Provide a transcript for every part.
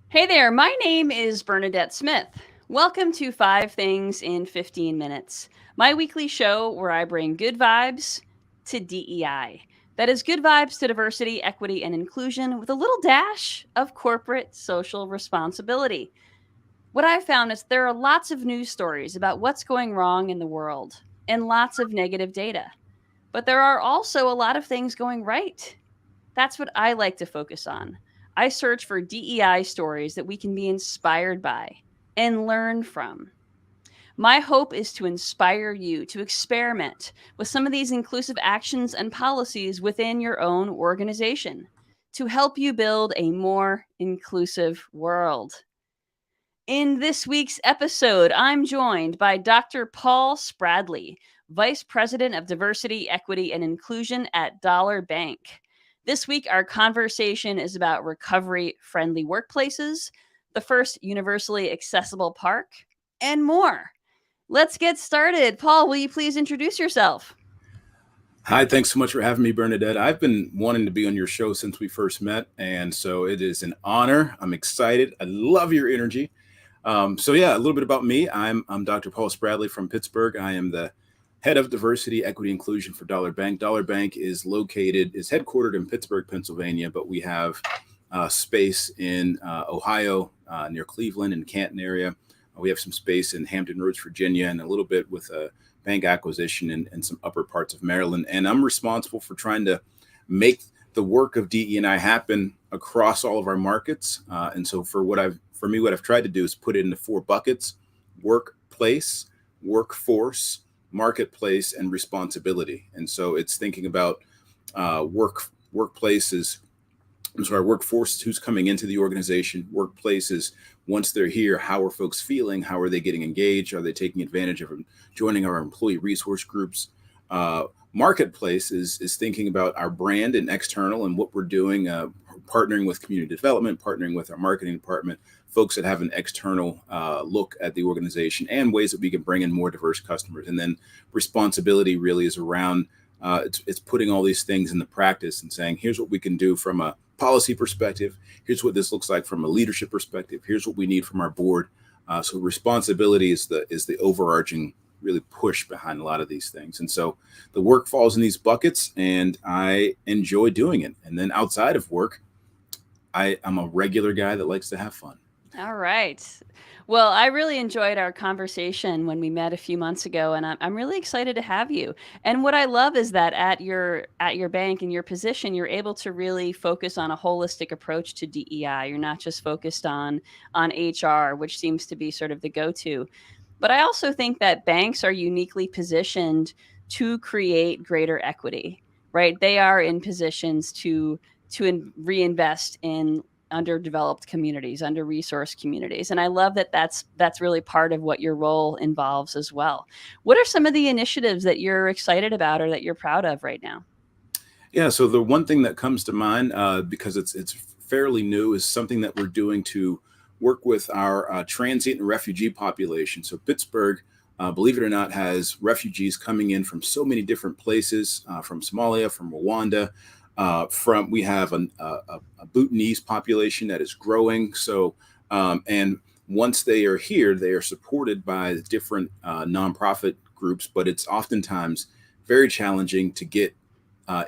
Hey there, my name is Bernadette Smith. Welcome to 5 Things in 15 Minutes, my weekly show where I bring good vibes to DEI. That is good vibes to diversity, equity, and inclusion with a little dash of corporate social responsibility. What I've found is there are lots of news stories about what's going wrong in the world and lots of negative data, but there are also a lot of things going right. That's what I like to focus on. I search for DEI stories that we can be inspired by and learn from. My hope is to inspire you to experiment with some of these inclusive actions and policies within your own organization to help you build a more inclusive world. In this week's episode, I'm joined by Dr. Paul Spradley, Vice President of Diversity, Equity, and Inclusion at Dollar Bank. This week, our conversation is about recovery friendly workplaces, the first universally accessible park, and more. Let's get started. Paul, will you please introduce yourself? Hi, thanks so much for having me, Bernadette. I've been wanting to be on your show since we first met, and so it is an honor. I'm excited. I love your energy. A little bit about me. I'm Dr. Paul Spradley from Pittsburgh. I am the head of diversity, equity, inclusion for Dollar Bank. Dollar Bank is headquartered in Pittsburgh, Pennsylvania, but we have space in Ohio, near Cleveland and Canton area. We have some space in Hampton Roads, Virginia, and a little bit with a bank acquisition in some upper parts of Maryland. And I'm responsible for trying to make the work of DE&I happen across all of our markets. What I've tried to do is put it into four buckets: workplace, workforce, marketplace, and responsibility. And so it's thinking about workplaces. Workforce is who's coming into the organization. Workplace is once they're here, how are folks feeling? How are they getting engaged? Are they taking advantage of joining our employee resource groups? Marketplace is thinking about our brand and external and what we're doing, partnering with community development, partnering with our marketing department, folks that have an external look at the organization and ways that we can bring in more diverse customers. And then responsibility really is around it's putting all these things into practice and saying, here's what we can do from a policy perspective. Here's what this looks like from a leadership perspective. Here's what we need from our board. So responsibility is the overarching really push behind a lot of these things. And so the work falls in these buckets, and I enjoy doing it. And then outside of work, I'm a regular guy that likes to have fun. All right. Well, I really enjoyed our conversation when we met a few months ago, and I'm really excited to have you. And what I love is that at your bank in your position, you're able to really focus on a holistic approach to DEI. You're not just focused on HR, which seems to be sort of the go-to. But I also think that banks are uniquely positioned to create greater equity, right? They are in positions to reinvest in underdeveloped communities, under resourced communities. And I love that that's really part of what your role involves as well. What are some of the initiatives that you're excited about or that you're proud of right now? Yeah. So the one thing that comes to mind, because it's fairly new, is something that we're doing to work with our transient and refugee population. So Pittsburgh, believe it or not, has refugees coming in from so many different places, from Somalia, from Rwanda. We have a Bhutanese population that is growing. And once they are here, they are supported by different nonprofit groups, but it's oftentimes very challenging to get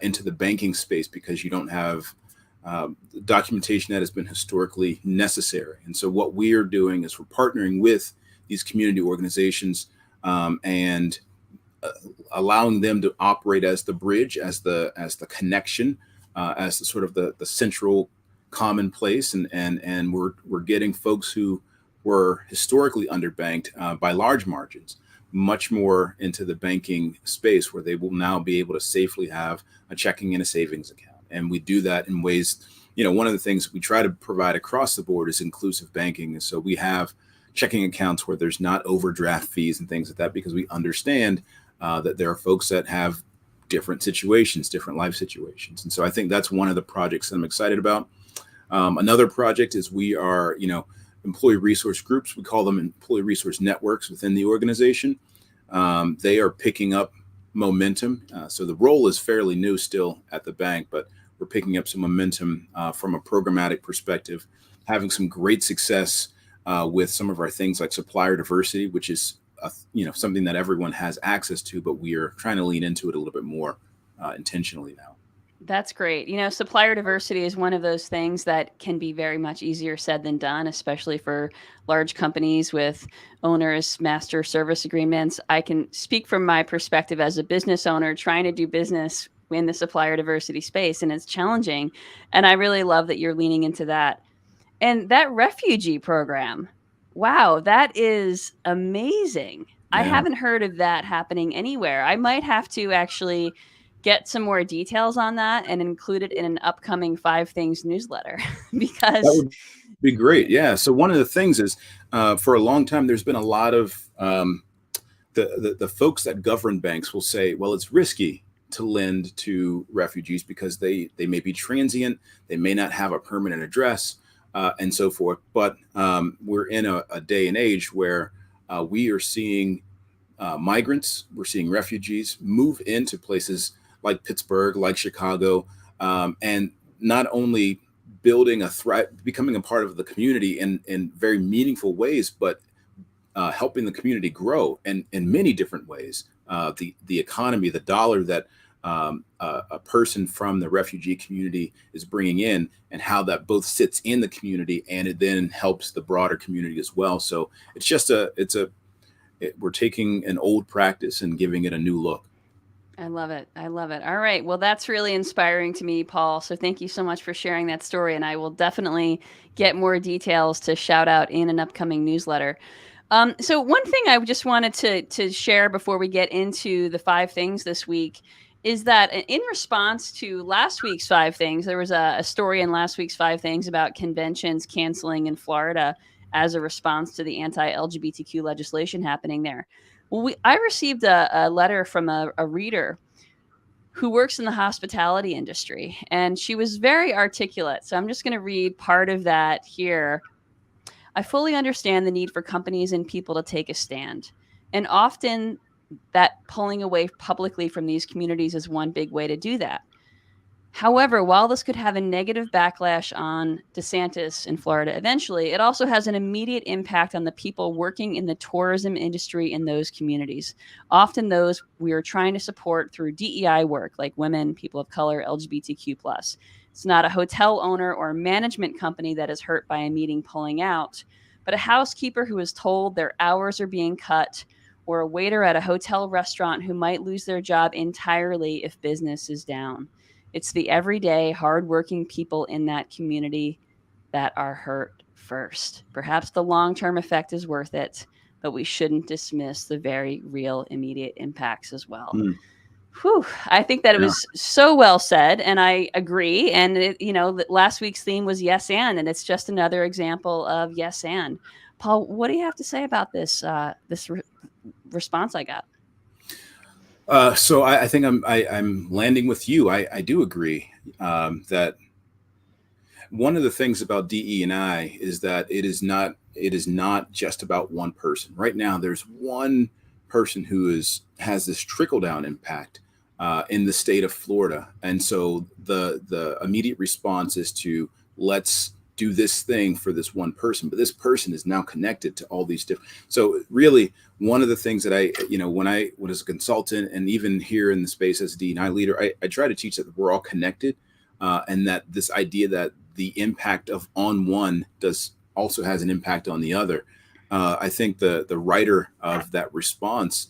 into the banking space because you don't have documentation that has been historically necessary. And so what we are doing is we're partnering with these community organizations and allowing them to operate as the bridge, as the connection, as the sort of the central common place, and we're getting folks who were historically underbanked by large margins much more into the banking space, where they will now be able to safely have a checking and a savings account. And we do that in ways, one of the things we try to provide across the board is inclusive banking. And so we have checking accounts where there's not overdraft fees and things like that, because we understand that there are folks that have different situations, different life situations. And so I think that's one of the projects that I'm excited about. Another project is we are, employee resource groups. We call them employee resource networks within the organization. They are picking up momentum. So the role is fairly new still at the bank, but we're picking up some momentum from a programmatic perspective. having some great success with some of our things like supplier diversity, which is something that everyone has access to, but we are trying to lean into it a little bit more intentionally now. That's great. Supplier diversity is one of those things that can be very much easier said than done, especially for large companies with onerous master service agreements. I can speak from my perspective as a business owner trying to do business in the supplier diversity space, and it's challenging. And I really love that you're leaning into that. And that refugee program, wow, that is amazing. I Yeah. haven't heard of that happening anywhere. I might have to actually get some more details on that and include it in an upcoming Five Things newsletter That because would be great. Yeah. So one of the things is for a long time, there's been a lot of the folks that govern banks will say, well, it's risky to lend to refugees because they may be transient, they may not have a permanent address, and so forth. But we're in a day and age where we are seeing migrants, we're seeing refugees move into places like Pittsburgh, like Chicago, and not only building becoming a part of the community in very meaningful ways, but helping the community grow in many different ways. The economy, the dollar that a person from the refugee community is bringing in, and how that both sits in the community and it then helps the broader community as well. So we're taking an old practice and giving it a new look. I love it. I love it. All right. Well, that's really inspiring to me, Paul. So thank you so much for sharing that story. And I will definitely get more details to shout out in an upcoming newsletter. So one thing I just wanted to share before we get into the five things this week is that in response to last week's five things, there was a story in last week's five things about conventions canceling in Florida as a response to the anti-LGBTQ legislation happening there. Well, I received a letter from a reader who works in the hospitality industry, and she was very articulate. So I'm just going to read part of that here. I fully understand the need for companies and people to take a stand. And often that pulling away publicly from these communities is one big way to do that. However, while this could have a negative backlash on DeSantis in Florida eventually, it also has an immediate impact on the people working in the tourism industry in those communities. Often those we are trying to support through DEI work, like women, people of color, LGBTQ+. It's not a hotel owner or management company that is hurt by a meeting pulling out, but a housekeeper who is told their hours are being cut, or a waiter at a hotel restaurant who might lose their job entirely if business is down. It's the everyday, hardworking people in that community that are hurt first. Perhaps the long-term effect is worth it, but we shouldn't dismiss the very real immediate impacts as well. Hmm. Whew, I think that it Yeah. was so well said, and I agree. And last week's theme was yes and it's just another example of yes and. Paul, what do you have to say about this response I got? So I think I'm landing with you. I do agree that one of the things about DE&I is that it is not just about one person. Right now, there's one person who has this trickle down impact in the state of Florida, and so the immediate response is to let's do this thing for this one person, but this person is now connected to all these different. So really, one of the things that when I was a consultant and even here in the space as a D&I leader, I try to teach that we're all connected, and that this idea that the impact of on one also has an impact on the other. I think the writer of that response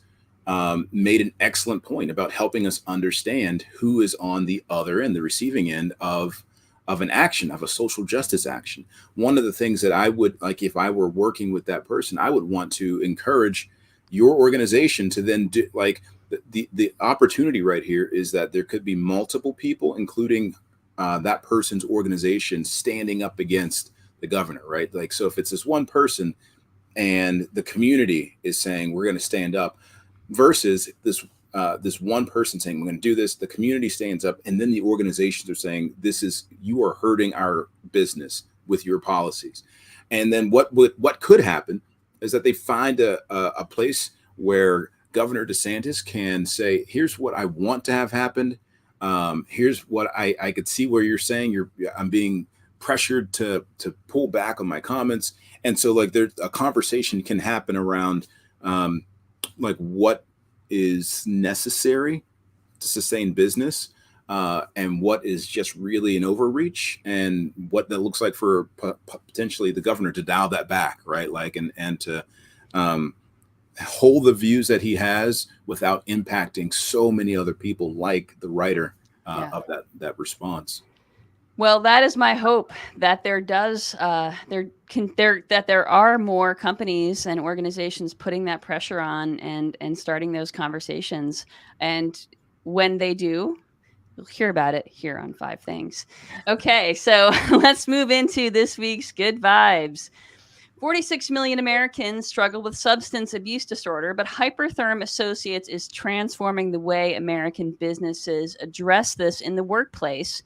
made an excellent point about helping us understand who is on the other end, the receiving end of an action, of a social justice action. One of the things that I would like, if I were working with that person, I would want to encourage your organization to then do, like, the opportunity right here is that there could be multiple people, including that person's organization, standing up against the governor, right? Like, so if it's this one person and the community is saying we're going to stand up, versus this one person saying we're going to do this, the community stands up, and then the organizations are saying you are hurting our business with your policies. And then what could happen is that they find a place where Governor DeSantis can say, here's what I want to have happened. Here's what I could see where you're saying I'm being pressured to pull back on my comments. And so like there's a conversation can happen around like what is necessary to sustain business, and what is just really an overreach, and what that looks like for potentially the governor to dial that back, right? Like and to um, hold the views that he has without impacting so many other people, like the writer Yeah. of that response. Well, that is my hope, that there are more companies and organizations putting that pressure on and starting those conversations. And when they do, you'll hear about it here on Five Things. Okay, so let's move into this week's Good Vibes. 46 million Americans struggle with substance abuse disorder, but Hypertherm Associates is transforming the way American businesses address this in the workplace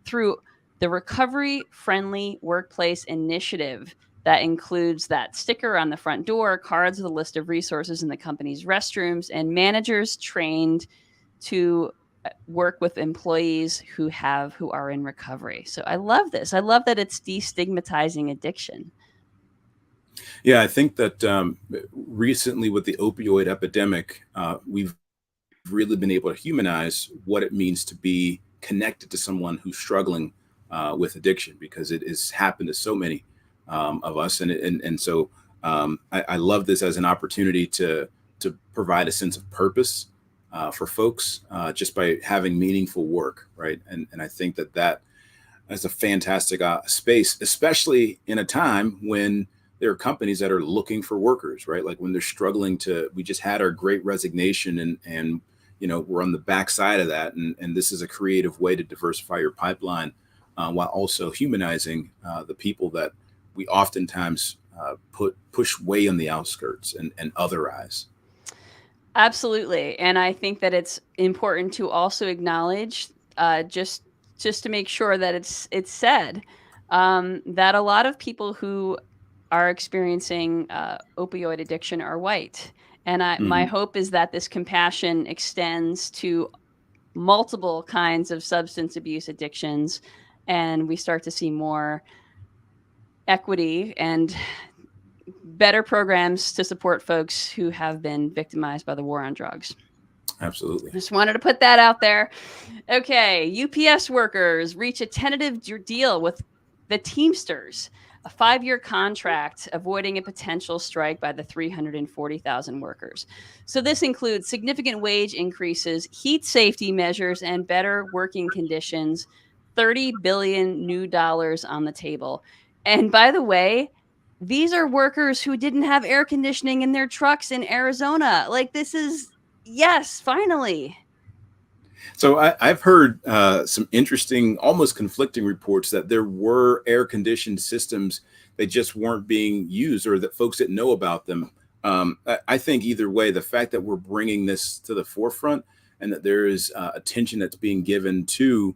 through the Recovery Friendly Workplace Initiative. That includes that sticker on the front door, cards with a list of resources in the company's restrooms, and managers trained to work with employees who are in recovery. So I love this. I love that it's destigmatizing addiction. Yeah, I think that recently with the opioid epidemic, we've really been able to humanize what it means to be connected to someone who's struggling with addiction, because it has happened to so many of us, and so I love this as an opportunity to provide a sense of purpose for folks, just by having meaningful work, right? And I think that is a fantastic space, especially in a time when there are companies that are looking for workers, right? Like when they're struggling we just had our great resignation, and we're on the backside of that. And this is a creative way to diversify your pipeline, while also humanizing the people that we oftentimes push way on the outskirts and otherize. Absolutely. And I think that it's important to also acknowledge, just to make sure that it's said, that a lot of people who are experiencing opioid addiction are white. And my Hmm. hope is that this compassion extends to multiple kinds of substance abuse addictions, and we start to see more equity and better programs to support folks who have been victimized by the war on drugs. Absolutely. Just wanted to put that out there. Okay, UPS workers reach a tentative deal with the Teamsters, a 5-year contract avoiding a potential strike by the 340,000 workers. So this includes significant wage increases, heat safety measures, and better working conditions. 30 billion new dollars on the table. And by the way, these are workers who didn't have air conditioning in their trucks in Arizona. Like, this is, yes, finally. So I've heard some interesting, almost conflicting reports that there were air conditioned systems that just weren't being used, or that folks didn't know about them. I think either way, the fact that we're bringing this to the forefront, and that there is attention that's being given to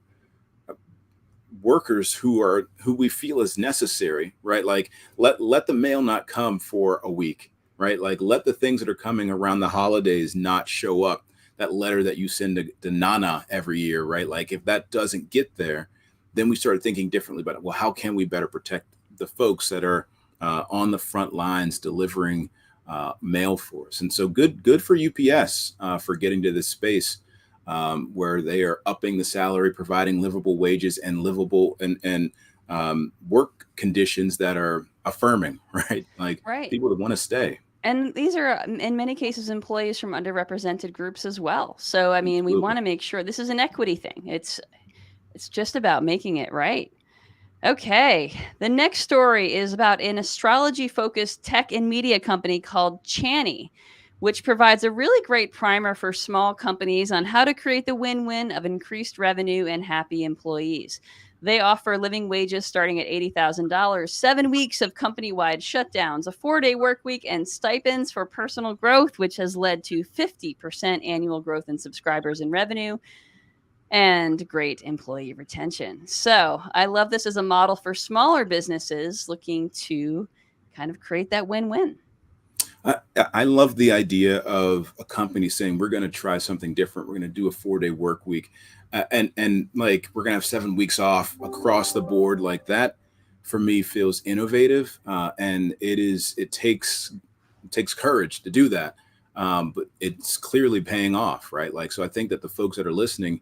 workers who we feel is necessary, right? Like let the mail not come for a week, right? Like let the things that are coming around the holidays not show up. That letter that you send to Nana every year, right? Like if that doesn't get there, then we started thinking differently about it. Well, how can we better protect the folks that are on the front lines delivering mail for us? And so good for UPS for getting to this space, where they are upping the salary, providing livable wages and livable and work conditions that are affirming, right? Like Right. people that want to stay. And these are, in many cases, employees from underrepresented groups as well. So, I mean, we Absolutely. want to make sure this is an equity thing. It's just about making it right. Okay. The next story is about an astrology focused tech and media company called Chani, which provides a really great primer for small companies on how to create the win win of increased revenue and happy employees. They offer living wages starting at $80,000, 7 weeks of company wide shutdowns, a 4-day work week, and stipends for personal growth, which has led to 50% annual growth in subscribers and revenue, and great employee retention. So I love this as a model for smaller businesses looking to kind of create that win win. I love the idea of a company saying we're going to try something different. We're going to do a 4-day work week. And like we're gonna have 7 weeks off across the board like that. For me, feels innovative, and it takes courage to do that. But it's clearly paying off, right? Like, so I think that the folks that are listening,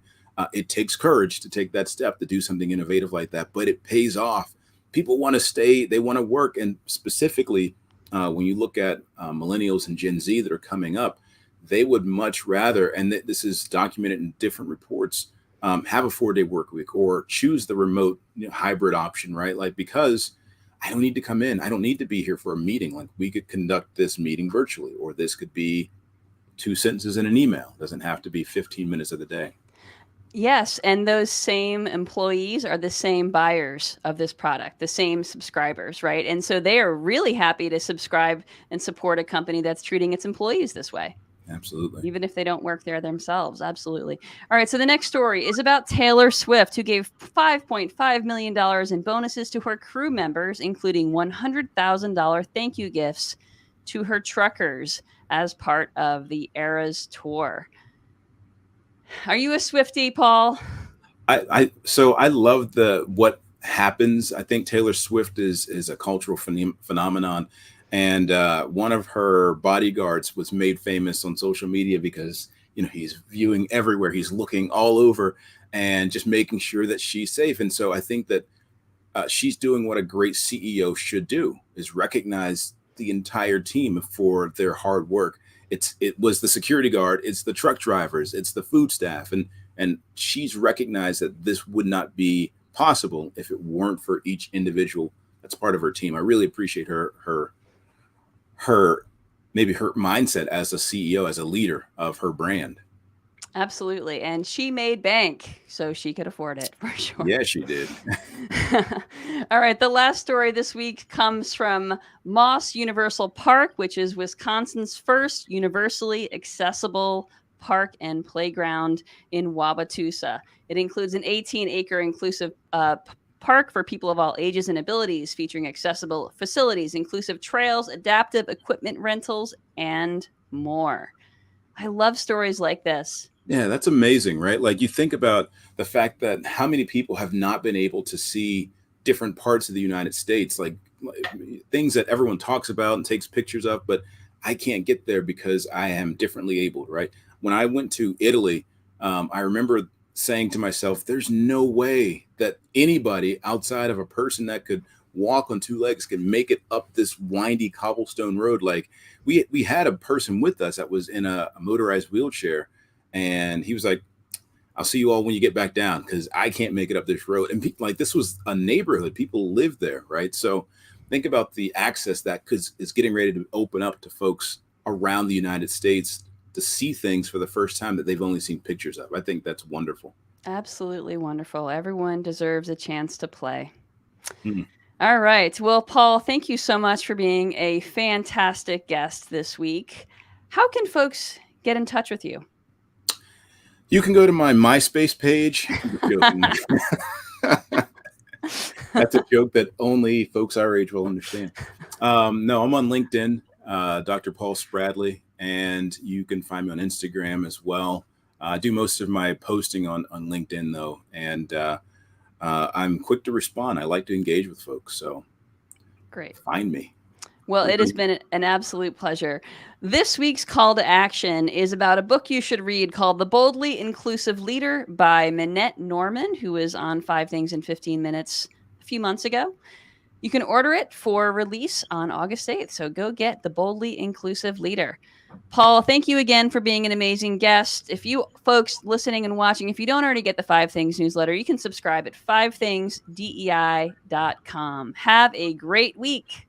it takes courage to take that step to do something innovative like that, but it pays off. People want to stay, they want to work. And specifically, when you look at millennials and Gen Z that are coming up, they would much rather, and this is documented in different reports, have a 4-day work week or choose the remote, hybrid option, right? Like, because I don't need to come in. I don't need to be here for a meeting. Like, we could conduct this meeting virtually, or this could be 2 sentences in an email. It doesn't have to be 15 minutes of the day. Yes, and those same employees are the same buyers of this product, the same subscribers, right? And so they are really happy to subscribe and support a company that's treating its employees this way, Absolutely. even if they don't work there themselves. Absolutely. All right, so the next story is about Taylor Swift, who gave $5.5 million in bonuses to her crew members, including $100,000 thank you gifts to her truckers as part of the Eras tour. Are you a Swiftie, Paul? So I love the what happens. I think Taylor Swift is a cultural phenomenon, and one of her bodyguards was made famous on social media because he's viewing everywhere, he's looking all over, and just making sure that she's safe. And so I think that she's doing what a great CEO should do: is recognize the entire team for their hard work. It was the security guard, it's the truck drivers, it's the food staff, and she's recognized that this would not be possible if it weren't for each individual that's part of her team. I really appreciate her maybe her mindset as a CEO, as a leader of her brand. Absolutely. And she made bank, so she could afford it for sure. Yeah, she did. All right. The last story this week comes from Moss Universal Park, which is Wisconsin's first universally accessible park and playground in Wauwatosa. It includes an 18-acre inclusive park for people of all ages and abilities, featuring accessible facilities, inclusive trails, adaptive equipment rentals, and more. I love stories like this. Yeah, that's amazing, right? Like, you think about the fact that how many people have not been able to see different parts of the United States, like things that everyone talks about and takes pictures of, but I can't get there because I am differently abled, right? When I went to Italy, I remember saying to myself, there's no way that anybody outside of a person that could walk on 2 legs can make it up this windy cobblestone road. Like, we had a person with us that was in a motorized wheelchair, and he was like, I'll see you all when you get back down because I can't make it up this road. And like, this was a neighborhood, people lived there, right? So think about the access that is getting ready to open up to folks around the United States to see things for the first time that they've only seen pictures of. I think that's wonderful. Absolutely wonderful. Everyone deserves a chance to play. Hmm. All right. Well, Paul, thank you so much for being a fantastic guest this week. How can folks get in touch with you? You can go to my MySpace page. I'm just joking. That's a joke that only folks our age will understand. No, I'm on LinkedIn, Dr. Paul Spradley, and you can find me on Instagram as well. I do most of my posting on LinkedIn, though, and I'm quick to respond. I like to engage with folks, so Great. find me. Well, it has been an absolute pleasure. This week's call to action is about a book you should read called The Boldly Inclusive Leader by Minette Norman, who was on 5 Things in 15 Minutes a few months ago. You can order it for release on August 8th, so go get The Boldly Inclusive Leader. Paul, thank you again for being an amazing guest. If you folks listening and watching, if you don't already get the 5 Things newsletter, you can subscribe at 5thingsdei.com. Have a great week.